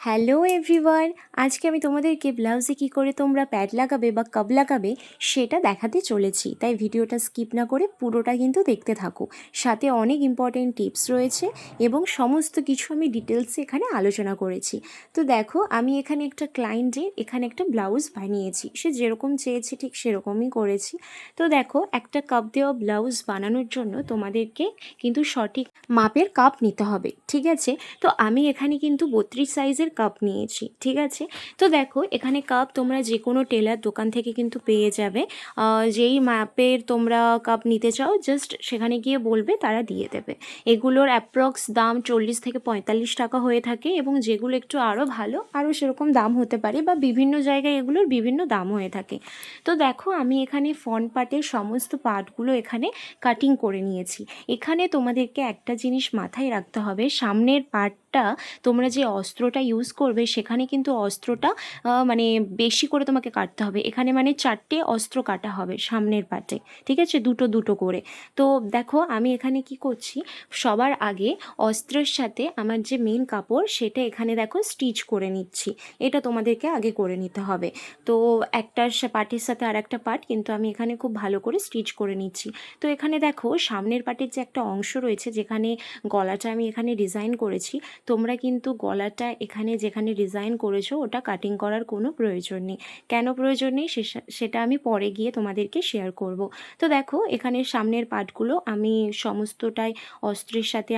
Hello everyone, আজকে আমি তোমাদেরকে ব্লাউজে কী করে তোমরা প্যাড লাগাবে বা কাব লাগাবে সেটা দেখাতে চলেছি। তাই ভিডিওটা স্কিপ না করে পুরোটা কিন্তু দেখতে থাকো। সাথে অনেক ইম্পর্টেন্ট টিপস রয়েছে এবং সমস্ত কিছু আমি ডিটেলসে এখানে আলোচনা করেছি। তো দেখো, আমি এখানে একটা ক্লায়েন্টের এখানে একটা ব্লাউজ বানিয়েছি, সে যেরকম চেয়েছে ঠিক সেরকমই করেছি। তো দেখো, একটা কাপ দেওয়া ব্লাউজ বানানোর জন্য তোমাদেরকে কিন্তু সঠিক মাপের কাপ নিতে হবে, ঠিক আছে? তো আমি এখানে কিন্তু 32 সাইজের কাপ নিয়েছি, ঠিক আছে? তো দেখো, এখানে কাপ তোমরা যে কোনো টেলার দোকান থেকে কিন্তু পেয়ে যাবে। যেই মাপের তোমরা কাপ নিতে চাও জাস্ট সেখানে গিয়ে বলবে, তারা দিয়ে দেবে। এগুলোর অ্যাপ্রক্স দাম 40 থেকে 45 টাকা হয়ে থাকে, এবং যেগুলো একটু আরও ভালো আরও সেরকম দাম হতে পারে, বা বিভিন্ন জায়গায় এগুলোর বিভিন্ন দাম হয়ে থাকে। তো দেখো, আমি এখানে ফ্রন্ট পার্টের সমস্ত পার্টগুলো এখানে কাটিং করে নিয়েছি। এখানে তোমাদেরকে একটা জিনিস মাথায় রাখতে হবে, সামনের পার্টটা তোমরা যে অস্ত্রটা ইউজ করবে সেখানে কিন্তু অস্ত্রটা মানে বেশি করে তোমাকে কাটতে হবে। এখানে মানে 4টে অস্ত্র কাটা হবে সামনের পার্টে, ঠিক আছে? দুটো দুটো করে। তো দেখো, আমি এখানে কি করছি, সবার আগে অস্ত্রের সাথে আমার যে মেন কাপড় সেটা এখানে দেখো স্টিচ করে নিচ্ছি। এটা তোমাদেরকে আগে করে নিতে হবে। তো একটা পার্টের সাথে আর একটা পার্ট কিন্তু আমি এখানে খুব ভালো করে স্টিচ করে নিচ্ছি। তো এখানে দেখো, সামনের পার্টের যে একটা অংশ রয়েছে যেখানে গলাটা আমি এখানে ডিজাইন করেছি, তোমরা কিন্তু গলাটা এখানে যেখানে ডিজাইন করেছো ওটা কাটিং করার কোনো প্রয়োজন নেই। কেন প্রয়োজন নেই সেটা আমি পরে গিয়ে তোমাদেরকে শেয়ার করব। তো দেখো, এখানে সামনের পার্টগুলো আমি সমস্তটাই অস্ত্রের সাথে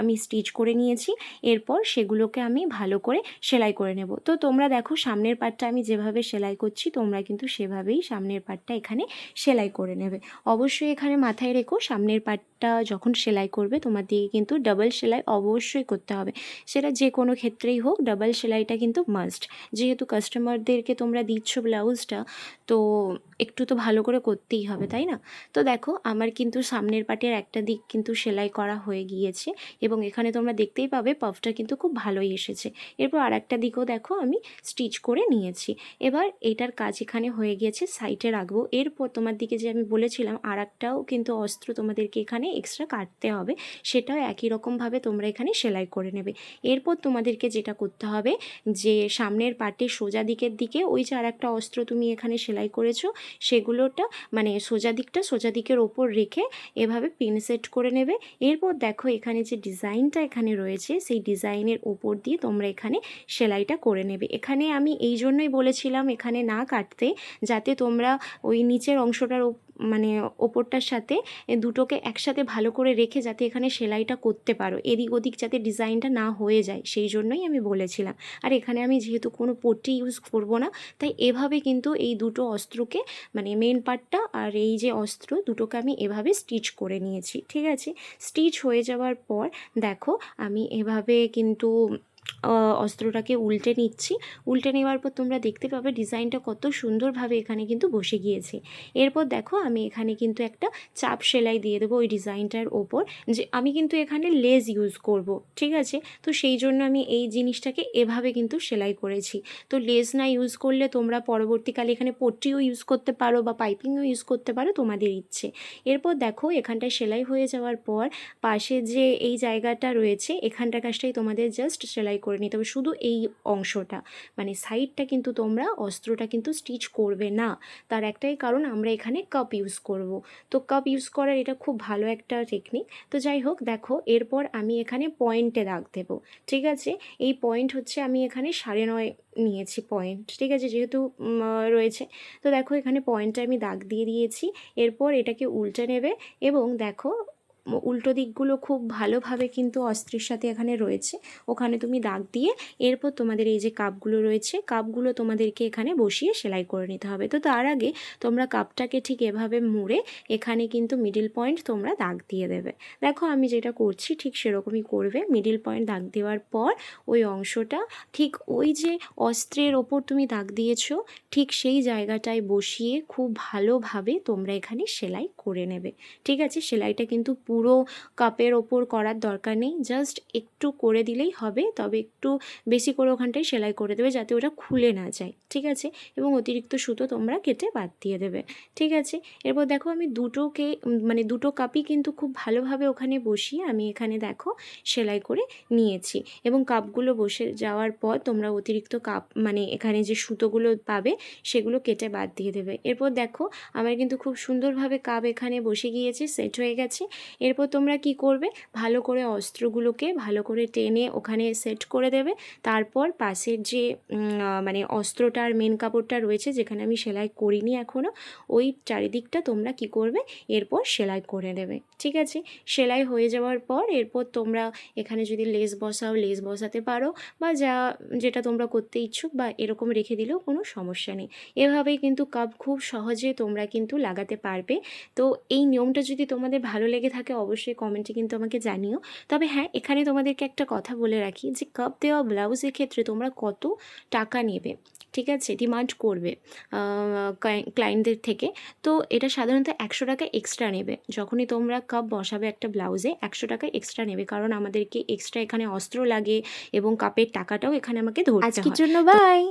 আমি স্টিচ করে নিয়েছি। এরপর সেগুলোকে আমি ভালো করে সেলাই করে নেব। তো তোমরা দেখো, সামনের পার্টটা আমি যেভাবে সেলাই করছি তোমরা কিন্তু সেভাবেই সামনের পার্টটা এখানে সেলাই করে নেবে। অবশ্যই এখানে মাথায় রেখো, সামনের পার্টটা যখন সেলাই করবে তোমাদেরকে কিন্তু ডাবল সেলাই অবশ্যই করতে হবে। সেটা যে কোনো ক্ষেত্রেই হোক, ডাবল সেলাইটা কিন্তু মাস্ট। যেহেতু কাস্টমারদেরকে তোমরা দিচ্ছ ব্লাউজটা, তো একটু তো ভালো করে করতেই হবে, তাই না? তো দেখো, আমার কিন্তু সামনের পার্টের একটা দিক কিন্তু সেলাই করা হয়ে গিয়েছে, এবং এখানে তোমরা দেখতেই পাবে পাফটা কিন্তু খুব ভালোই এসেছে। এরপর আর একটা দিকও দেখো আমি স্টিচ করে নিয়েছি। এবার এটার কাজ এখানে হয়ে গিয়েছে, সাইডে রাখবো। এরপর তোমার দিকে যে আমি বলেছিলাম আর একটাও কিন্তু অস্ত্র তোমাদেরকে এখানে এক্সট্রা কাটতে হবে, সেটাও একই রকমভাবে তোমরা এখানে সেলাই করে নেবে। এরপর তোমাদেরকে যেটা করতে হবে, যে সামনের পার্টের সোজা দিকের দিকে ওই যে আর একটা অস্ত্র তুমি এখানে সেলাই করেছো, সেগুলোটা মানে সোজা দিকের ওপর রেখে এভাবে পিন সেট করে নেবে। এরপর দেখো, এখানে যে ডিজাইনটা এখানে রয়েছে সেই ডিজাইনের ওপর দিয়ে তোমরা এখানে সেলাইটা করে নেবে। এখানে আমি এই জন্যই বলেছিলাম এখানে না কাটতে, যাতে তোমরা ওই নিচের অংশটার মানে ওপরটার সাথে দুটোকে একসাথে ভালো করে রেখে যাতে এখানে সেলাইটা করতে পারো, এদিক ওদিক যাতে ডিজাইনটা না হয়ে যায়, সেই জন্যই আমি বলেছিলাম। আর এখানে আমি যেহেতু কোনো পট্টি ইউজ করব না, তাই এভাবে কিন্তু এই দুটো অস্ত্রকে মানে মেন পার্টটা আর এই যে অস্ত্র দুটোকে আমি এভাবে স্টিচ করে নিয়েছি, ঠিক আছে? স্টিচ হয়ে যাওয়ার পর দেখো, আমি এভাবে কিন্তু অস্ত্রটাকে উল্টে নিচ্ছি। উল্টে নেওয়ার পর তোমরা দেখতে পাবে ডিজাইনটা কত সুন্দরভাবে এখানে কিন্তু বসে গিয়েছে। এরপর দেখো, আমি এখানে কিন্তু একটা চাপ সেলাই দিয়ে দেবো ওই ডিজাইনটার ওপর, যে আমি কিন্তু এখানে লেস ইউজ করব, ঠিক আছে? তো সেই জন্য আমি এই জিনিসটাকে এভাবে কিন্তু সেলাই করেছি। তো লেস না ইউজ করলে তোমরা পরবর্তীকালে এখানে পট্টিও ইউজ করতে পারো বা পাইপিংও ইউজ করতে পারো, তোমাদের ইচ্ছে। এরপর দেখো, এখানটায় সেলাই হয়ে যাওয়ার পর পাশে যে এই জায়গাটা রয়েছে এখানটার কাজটাই তোমাদের জাস্ট সেলাই করে নিতে হবে, শুধু এই অংশটা, মানে সাইডটা কিন্তু তোমরা অস্ত্রটা কিন্তু স্টিচ করবে না। তার একটাই কারণ, আমরা এখানে কাপ ইউজ করব। তো কাপ ইউজ করার এটা খুব ভালো একটা টেকনিক। তো যাই হোক, দেখো এরপর আমি এখানে পয়েন্টে দাগ দেবো, ঠিক আছে? এই পয়েন্ট হচ্ছে আমি এখানে 9.5 নিয়েছি পয়েন্ট, ঠিক আছে? যেহেতু রয়েছে, তো দেখো এখানে পয়েন্টে আমি দাগ দিয়ে দিয়েছি। এরপর এটাকে উল্টে নেবে, এবং দেখো উল্টো দিকগুলো খুব ভালোভাবে কিন্তু অস্ত্রের সাথে এখানে রয়েছে, ওখানে তুমি দাগ দিয়ে এরপর তোমাদের এই যে কাপগুলো রয়েছে কাপগুলো তোমাদেরকে এখানে বসিয়ে সেলাই করে নিতে হবে। তো তার আগে তোমরা কাপটাকে ঠিক এভাবে মুড়ে এখানে কিন্তু মিডিল পয়েন্ট তোমরা দাগ দিয়ে দেবে। দেখো, আমি যেটা করছি ঠিক সেরকমই করবে। মিডিল পয়েন্ট দাগ দেওয়ার পর ওই অংশটা ঠিক ওই যে অস্ত্রের ওপর তুমি দাগ দিয়েছো ঠিক সেই জায়গাটায় বসিয়ে খুব ভালোভাবে তোমরা এখানে সেলাই করে নেবে, ঠিক আছে? সেলাইটা কিন্তু পুরো কাপের ওপর করার দরকার নেই, জাস্ট একটু করে দিলেই হবে। তবে একটু বেশি করে ওখানটায় সেলাই করে দেবে যাতে ওটা খুলে না যায়, ঠিক আছে। এবং অতিরিক্ত সুতো তোমরা কেটে বাদ দিয়ে দেবে, ঠিক আছে। এরপর দেখো আমি মানে দুটো কাপই কিন্তু খুব ভালোভাবে ওখানে বসিয়ে আমি এখানে দেখো সেলাই করে নিয়েছি। এবং কাপগুলো বসে যাওয়ার পর তোমরা অতিরিক্ত কাপ মানে এখানে যে সুতোগুলো পাবে সেগুলো কেটে বাদ দিয়ে দেবে। এরপর দেখো আমার কিন্তু খুব সুন্দরভাবে কাপ এখানে বসে গিয়েছে, সেট হয়ে গেছে। এরপর তোমরা কি করবে, ভালো করে অস্ত্রগুলোকে ভালো করে টেনে ওখানে সেট করে দেবে। তারপর পাশের যে মানে অস্ত্রটার মেন কাপড়টা রয়েছে যেখানে আমি সেলাই করিনি এখনও, ওই চারিদিকটা তোমরা কি করবে, এরপর সেলাই করে দেবে, ঠিক আছে। সেলাই হয়ে যাওয়ার পর এরপর তোমরা এখানে যদি লেস বসাও লেস বসাতে পারো, বা যেটা তোমরা করতে ইচ্ছুক বা এরকম রেখে দিলেও কোনো সমস্যা নেই। এভাবেই কিন্তু কাপ খুব সহজে তোমরা কিন্তু লাগাতে পারবে। তো এই নিয়মটা যদি তোমাদের ভালো লেগে থাকে অবশ্যই কমেন্টে কিন্তু আমাকে জানিও। তবে হ্যাঁ, এখানে তোমাদেরকে একটা কথা বলে রাখি যে কাপ দেওয়া ব্লাউজের ক্ষেত্রে তোমরা কত টাকা নেবে, ঠিক আছে, ডিমান্ড করবে ক্লায়েন্টদের থেকে। তো এটা সাধারণত 100 টাকা এক্সট্রা নেবে। যখনই তোমরা কাপ বসাবে একটা ব্লাউজে 100 টাকা এক্সট্রা নেবে, কারণ আমাদেরকে এক্সট্রা এখানে অস্ত্র লাগে এবং কাপের টাকাটাও এখানে আমাকে ধরতে হয়। আজকের জন্য বাই।